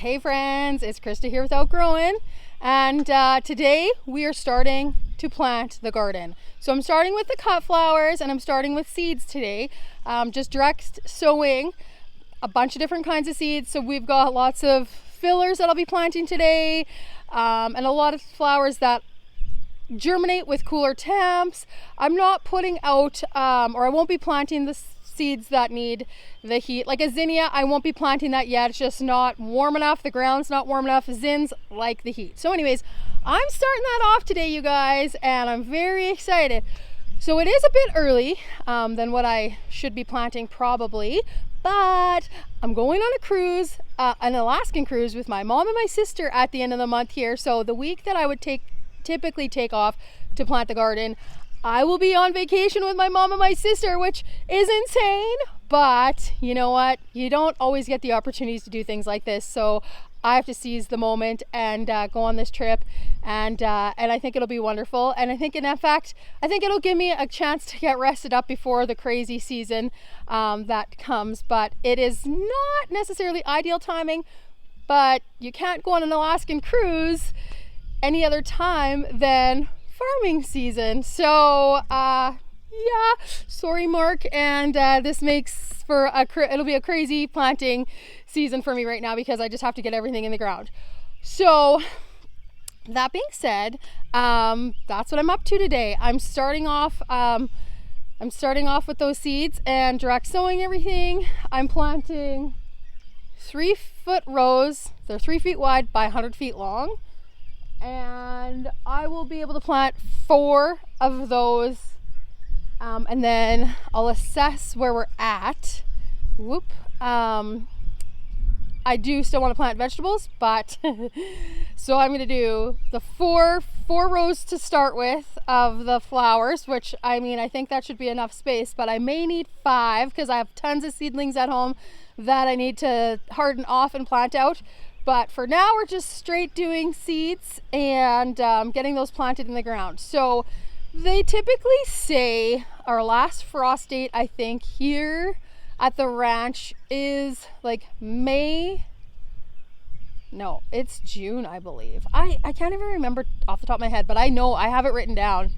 Hey friends, it's Krista here with Outgrowing, and today we are starting to plant the garden. So I'm starting with the cut flowers and I'm starting with seeds today, just direct sowing a bunch of different kinds of seeds. So we've got lots of fillers that I'll be planting today, and a lot of flowers that germinate with cooler temps. I'm not putting out, or I won't be planting the seeds that need the heat. Like a zinnia, I won't be planting that yet. It's just not warm enough. The ground's not warm enough. Zins like the heat. So anyways, I'm starting that off today, you guys, and I'm very excited. So it is a bit early than what I should be planting probably, but I'm going on a cruise, an Alaskan cruise with my mom and my sister at the end of the month here. So the week that I would typically take off to plant the garden, I will be on vacation with my mom and my sister, which is insane, but you know what? You don't always get the opportunities to do things like this. So I have to seize the moment and go on this trip, and I think it'll be wonderful. And I think, in fact, I think it'll give me a chance to get rested up before the crazy season that comes. But it is not necessarily ideal timing, but you can't go on an Alaskan cruise any other time than farming season. So yeah, sorry Mark, and this makes for it'll be a crazy planting season for me right now because I just have to get everything in the ground. So that being said, that's what I'm up to today. I'm starting off with those seeds and direct sowing everything. I'm planting 3-foot rows. They're 3 feet wide by 100 feet long. And I will be able to plant 4 of those, and then I'll assess where we're at. I do still want to plant vegetables, but so I'm going to do the four rows to start with of the flowers, which I think that should be enough space, but I may need 5 because I have tons of seedlings at home that I need to harden off and plant out. But for now, we're just straight doing seeds and getting those planted in the ground. So they typically say our last frost date, I think, here at the ranch is like May. No, it's June, I believe. I can't even remember off the top of my head, but I know I have it written down.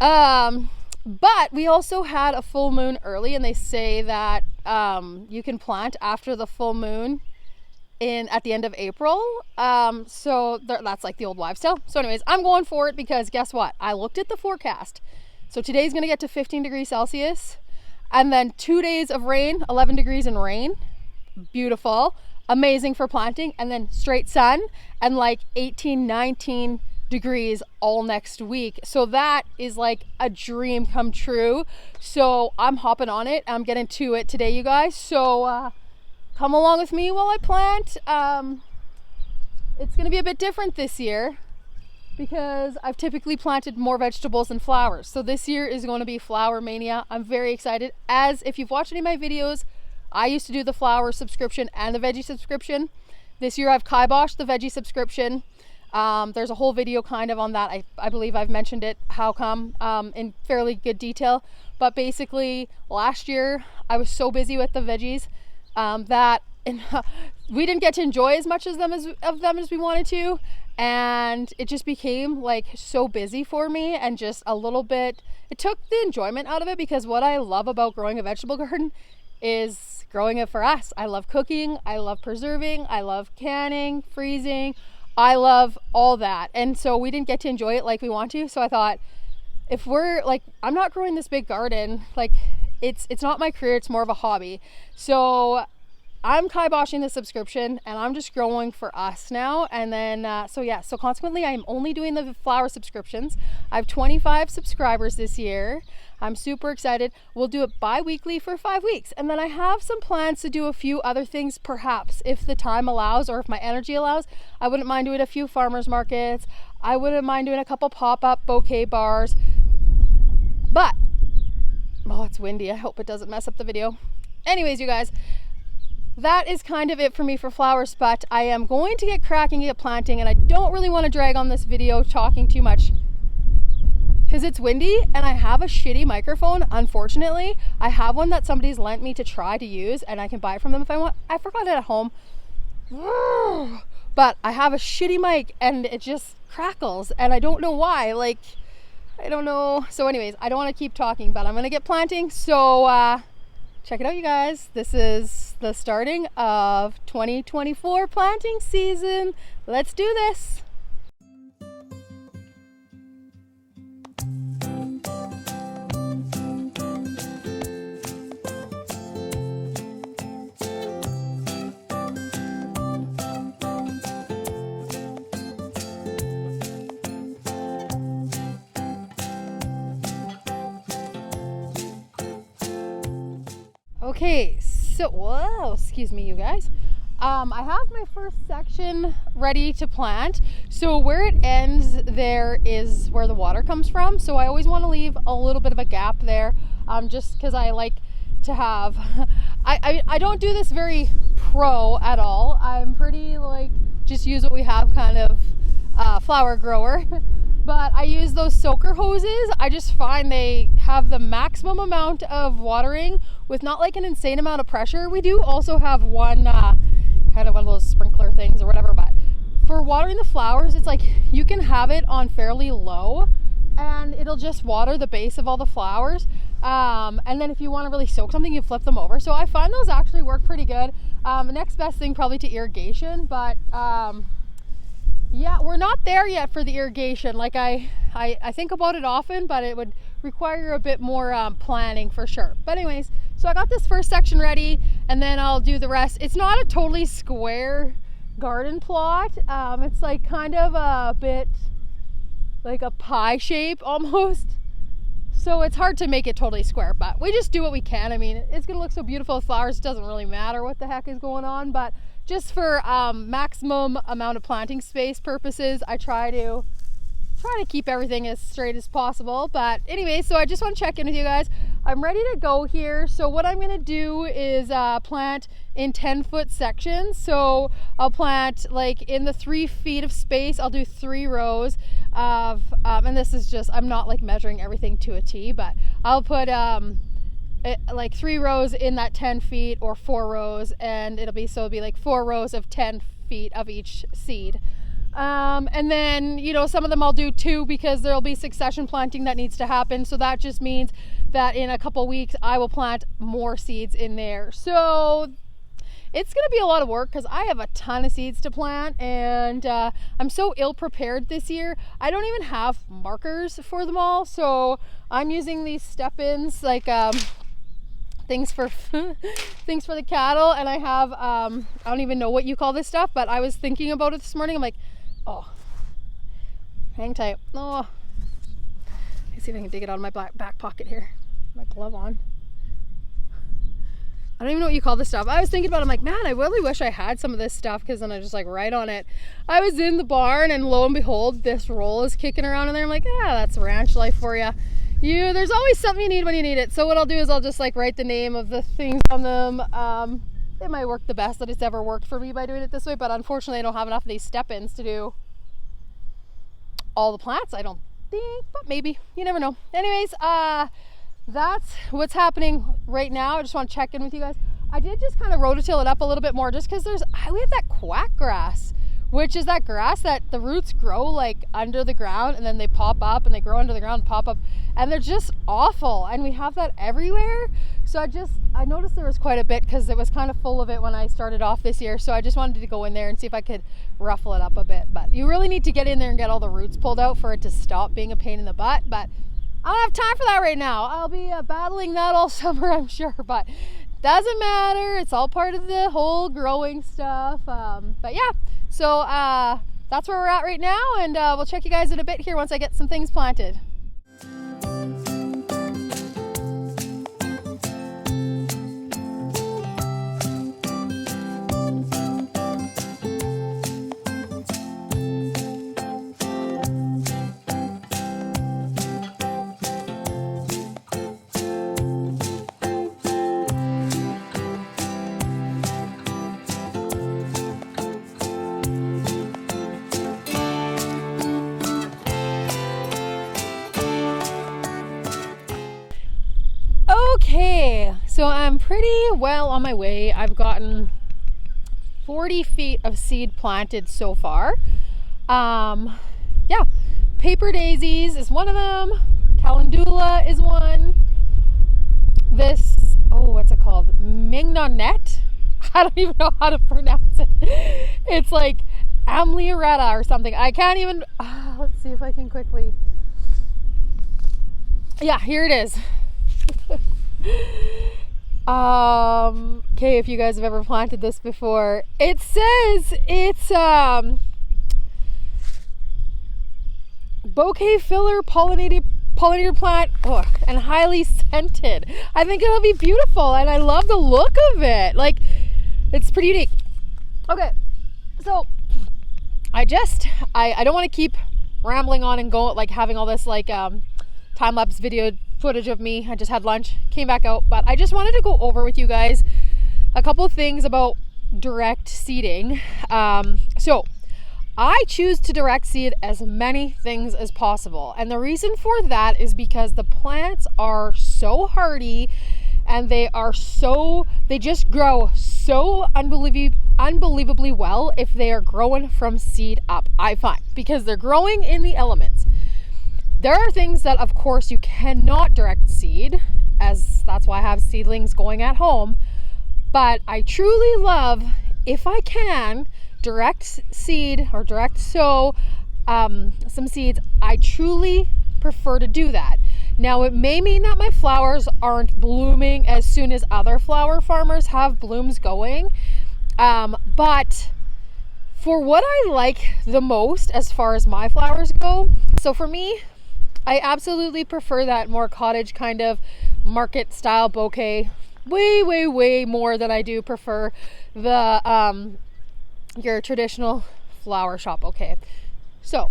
But we also had a full moon early, and they say that you can plant after the full moon at the end of April. So that's like the old wives' tale. So anyways, I'm going for it because guess what? I looked at the forecast. So today's going to get to 15 degrees Celsius, and then 2 days of rain, 11 degrees in rain. Beautiful. Amazing for planting. And then straight sun and like 18, 19 degrees all next week. So that is like a dream come true. So I'm hopping on it. I'm getting to it today, you guys. So, come along with me while I plant. It's going to be a bit different this year because I've typically planted more vegetables than flowers. So this year is going to be flower mania. I'm very excited. As if you've watched any of my videos, I used to do the flower subscription and the veggie subscription. This year I've kiboshed the veggie subscription. There's a whole video kind of on that. I believe I've mentioned it, how come, in fairly good detail. But basically last year I was so busy with the veggies that we didn't get to enjoy as much of them as we wanted to, and it just became like so busy for me, and just a little bit, it took the enjoyment out of it, because what I love about growing a vegetable garden is growing it for us. I love cooking, I love preserving, I love canning, freezing, I love all that, and so we didn't get to enjoy it like we want to. So I thought, if we're like, I'm not growing this big garden, like it's not my career, it's more of a hobby. So I'm kiboshing the subscription and I'm just growing for us now. And then, so consequently, I'm only doing the flower subscriptions. I have 25 subscribers this year. I'm super excited. We'll do it bi-weekly for 5 weeks. And then I have some plans to do a few other things, perhaps, if the time allows or if my energy allows. I wouldn't mind doing a few farmers markets. I wouldn't mind doing a couple pop-up bouquet bars. But oh, it's windy. I hope it doesn't mess up the video. Anyways, you guys, that is kind of it for me for flowers, but I am going to get cracking at planting, and I don't really want to drag on this video talking too much because it's windy and I have a shitty microphone. Unfortunately, I have one that somebody's lent me to try to use, and I can buy it from them if I want. I forgot it at home. but I have a shitty mic and it just crackles and I don't know why. Like, I don't know. So anyways, I don't want to keep talking, but I'm going to get planting. So check it out, you guys. This is the starting of 2024 planting season. Let's do this. Okay, so, whoa, excuse me, you guys. I have my first section ready to plant. So where it ends there is where the water comes from. So I always want to leave a little bit of a gap there, just because I like to have, I don't do this very pro at all. I'm pretty like, just use what we have kind of flower grower. But I use those soaker hoses. I just find they have the maximum amount of watering with not like an insane amount of pressure. We do also have one, kind of one of those sprinkler things or whatever, but for watering the flowers, it's like you can have it on fairly low and it'll just water the base of all the flowers. And then if you want to really soak something, you flip them over. So I find those actually work pretty good. The next best thing probably to irrigation, but yeah, we're not there yet for the irrigation. Like I think about it often, but it would require a bit more planning for sure. But anyways, so I got this first section ready and then I'll do the rest. It's not a totally square garden plot. It's like kind of a bit like a pie shape almost. So it's hard to make it totally square, but we just do what we can. I mean, it's gonna look so beautiful with flowers. It doesn't really matter what the heck is going on, but just for maximum amount of planting space purposes, I try to keep everything as straight as possible. But anyway, so I just want to check in with you guys. I'm ready to go here. So what I'm going to do is plant in 10-foot sections. So I'll plant like in the 3 feet of space. I'll do 3 rows of, and this is just, I'm not like measuring everything to a T, but I'll put like 3 rows in that 10 feet or 4 rows, and it'll be like 4 rows of 10 feet of each seed. And then, you know, some of them I'll do 2 because there'll be succession planting that needs to happen. So that just means that in a couple weeks I will plant more seeds in there. So it's going to be a lot of work because I have a ton of seeds to plant, and I'm so ill prepared this year. I don't even have markers for them all. So I'm using these step-ins, like things for the cattle, and I have I don't even know what you call this stuff, but I was thinking about it this morning. I'm like, oh, hang tight. Oh, let's see if I can dig it out of my back pocket here. My glove on. I don't even know what you call this stuff. I was thinking about it. I'm like, man, I really wish I had some of this stuff, because then I just like write on it. I was in the barn and lo and behold, this roll is kicking around in there. I'm like, yeah, that's ranch life for you. There's always something you need when you need it. So what I'll do is I'll just like write the name of the things on them. It might work the best that it's ever worked for me by doing it this way, but unfortunately I don't have enough of these step-ins to do all the plants, I don't think, but maybe, you never know. Anyways, that's what's happening right now. I just want to check in with you guys. I did just kind of rototill it up a little bit more, just because we have that quack grass, which is that grass that the roots grow like under the ground and then they pop up and they grow under the ground and pop up, and they're just awful, and we have that everywhere. So I noticed there was quite a bit because it was kind of full of it when I started off this year. So I just wanted to go in there and see if I could ruffle it up a bit. But you really need to get in there and get all the roots pulled out for it to stop being a pain in the butt. But I don't have time for that right now. I'll be battling that all summer, I'm sure, but doesn't matter. It's all part of the whole growing stuff. But yeah, so that's where we're at right now, and we'll check you guys in a bit here once I get some things planted. Okay, so I'm pretty well on my way. I've gotten 40 feet of seed planted so far. Yeah, paper daisies is one of them. Calendula is one. This, what's it called? Mignonette? I don't even know how to pronounce it. It's like Amelioretta or something. I can't even, let's see if I can quickly. Yeah, here it is. Okay, if you guys have ever planted this before, it says it's bouquet filler pollinator plant, and highly scented. I think it'll be beautiful, and I love the look of it. Like, it's pretty unique. Okay, so I don't want to keep rambling on and go like having all this like time-lapse video footage of me. I just had lunch, came back out, but I just wanted to go over with you guys a couple of things about direct seeding. So I choose to direct seed as many things as possible, and the reason for that is because the plants are so hardy, and they just grow so unbelievably well if they are growing from seed up, I find, because they're growing in the elements. There are things that, of course, you cannot direct seed, as that's why I have seedlings going at home. But I truly love, if I can, direct seed or direct sow some seeds. I truly prefer to do that. Now, it may mean that my flowers aren't blooming as soon as other flower farmers have blooms going. But for what I like the most as far as my flowers go, so for me, I absolutely prefer that more cottage kind of market style bouquet way more than I do prefer the your traditional flower shop bouquet. So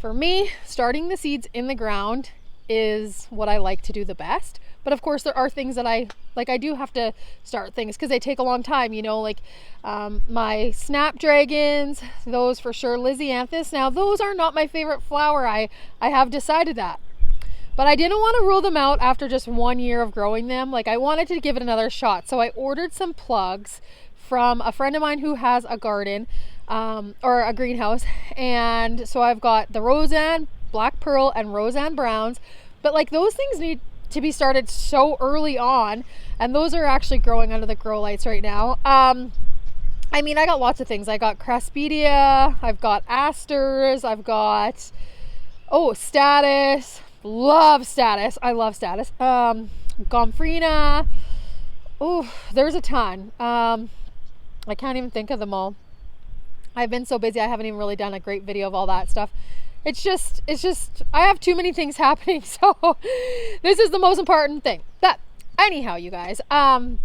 for me, starting the seeds in the ground is what I like to do the best. But of course, there are things that I do have to start things because they take a long time, like my snapdragons, those for sure. Lisianthus, now those are not my favorite flower. I have decided that. But I didn't want to rule them out after just 1 year of growing them. Like, I wanted to give it another shot. So I ordered some plugs from a friend of mine who has a garden or a greenhouse. And so I've got the Roseanne Black Pearl and Roseanne Browns. But like, those things need to be started so early on, and those are actually growing under the grow lights right now. I mean, I got lots of things. I got Craspedia, I've got Asters, I've got Status, I love Status. Gomphrena, there's a ton. I can't even think of them all. I've been so busy, I haven't even really done a great video of all that stuff. It's just, I have too many things happening. So this is the most important thing. But anyhow, you guys, I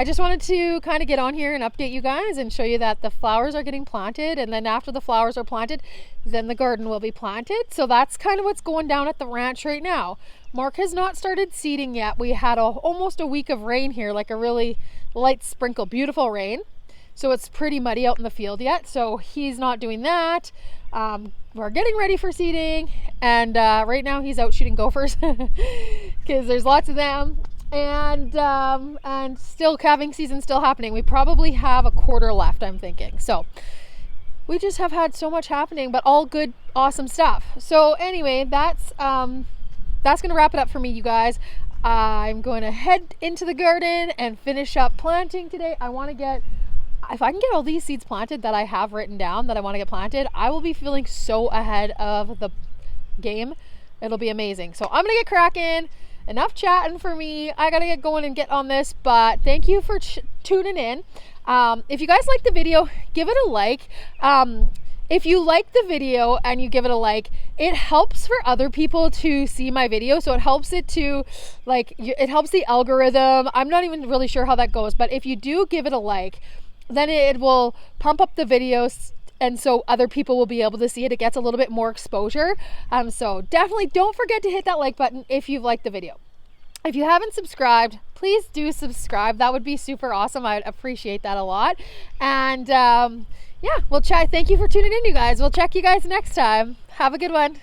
just wanted to kind of get on here and update you guys and show you that the flowers are getting planted. And then after the flowers are planted, then the garden will be planted. So that's kind of what's going down at the ranch right now. Mark has not started seeding yet. We had almost a week of rain here, like a really light sprinkle, beautiful rain. So it's pretty muddy out in the field yet. So he's not doing that. We're getting ready for seeding, and right now he's out shooting gophers because there's lots of them, and still calving season still happening. We probably have a quarter left, I'm thinking. So we just have had so much happening, but all good, awesome stuff. So anyway, that's gonna wrap it up for me, you guys. I'm going to head into the garden and finish up planting today. If I can get all these seeds planted that I have written down that I want to get planted, I will be feeling so ahead of the game. It'll be amazing. So I'm going to get cracking. Enough chatting for me. I got to get going and get on this, but thank you for tuning in. If you guys like the video, give it a like. If you like the video and you give it a like, it helps for other people to see my video. So it helps it to, it helps the algorithm. I'm not even really sure how that goes, but if you do give it a like, then it will pump up the videos, and so other people will be able to see it. It gets a little bit more exposure. So definitely don't forget to hit that like button if you've liked the video. If you haven't subscribed, please do subscribe. That would be super awesome. I'd appreciate that a lot. And yeah, we'll chat. Thank you for tuning in, you guys. We'll check you guys next time. Have a good one.